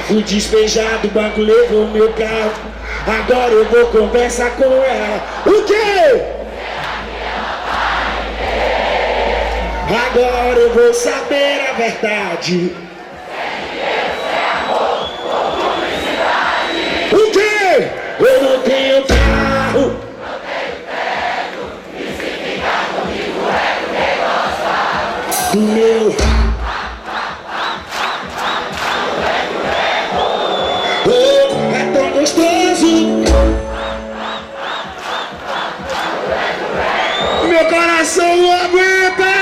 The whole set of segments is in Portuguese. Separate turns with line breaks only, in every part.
fui despejado, o banco levou meu carro. Agora eu vou conversar com ela. O quê? Agora eu vou saber a verdade. O quê? Eu não tenho carro.
Não tenho teto. E se ficar comigo é porque gosta.
Do meu oh, é tão gostoso. Meu coração não aguenta.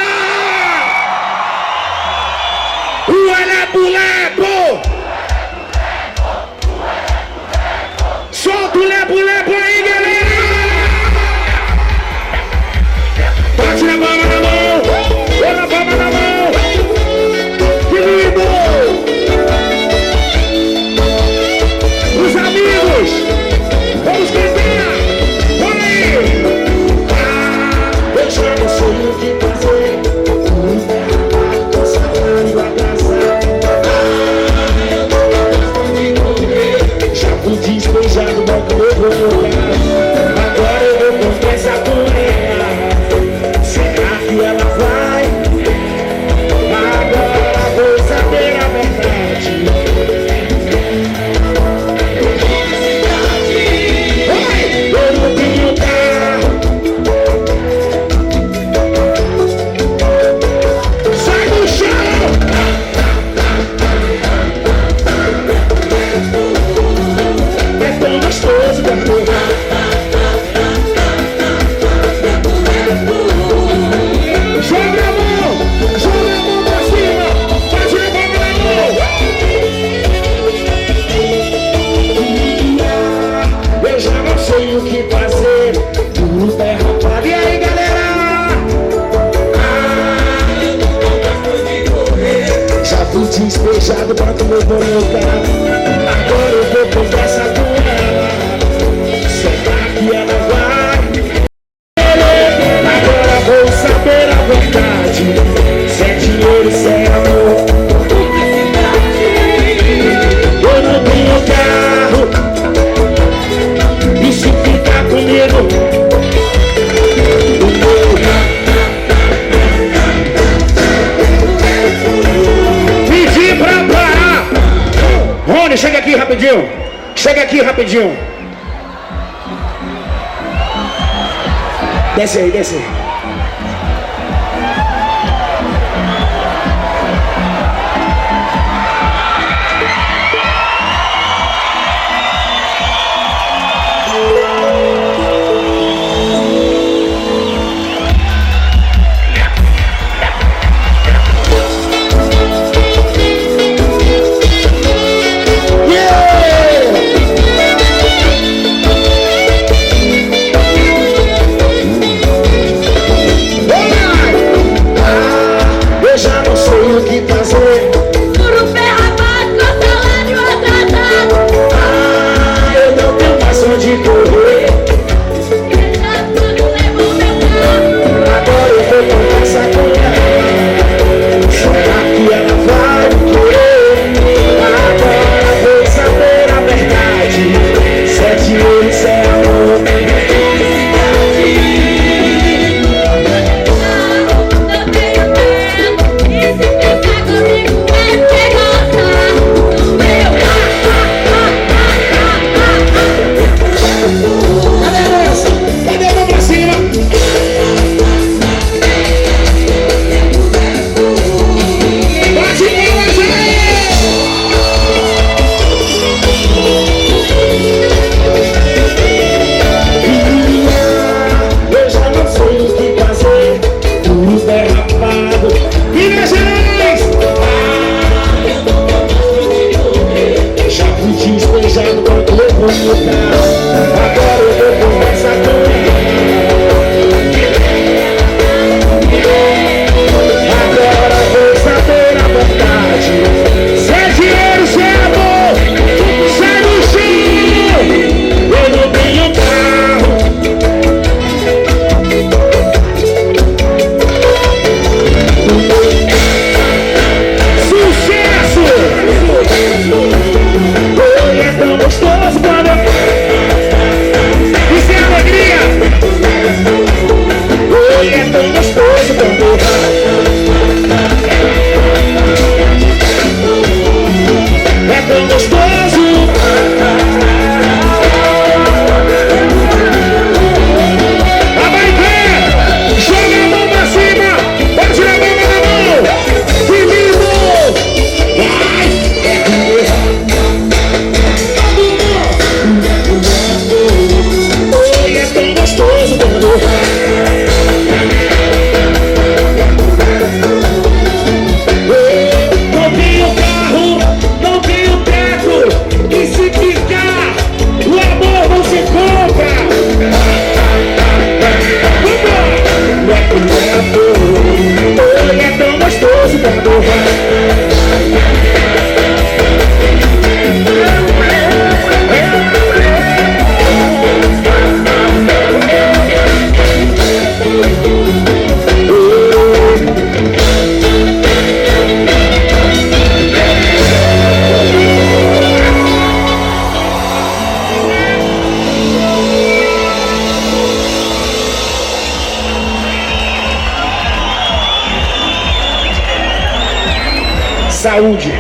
O lepo-lepo. Solta o lepo-lepo aí, galera. Bate na palma na mão. Põe na palma na mão. Que lindo. Os amigos. Vamos cantar. Olha aí. Eu já não sei o que fazer. Tô saudade atrasado. Eu tô gostando de comer. Já fui despejado, mas eu vou voltar. Agora eu vou conversar com ela. Será que ela vai? Agora vou saber a verdade. Oi, eu não tenho carro. Sai do chão! É tão gostoso, garoto. Joga a mão pra cima, bate na palma da mão. Eu já não sei o que fazer, tudo é roubado. E aí, galera?
Eu tô gostando de correr.
Já fui despejado, banco levou meu carro. Agora eu vou conversar com ela. Será que ela vai? Agora vou saber a verdade. Se é dinheiro, se é amor. Eu não tenho carro. E se ficar comigo? Pedi pra parar. Rony, chega aqui rapidinho. Chega aqui rapidinho. Desce aí, desce aí. saúde.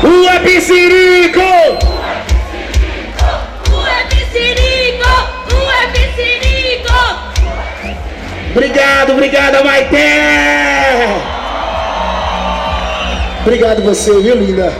O Epicirico! Obrigado, Maité!
Obrigado você, viu, linda?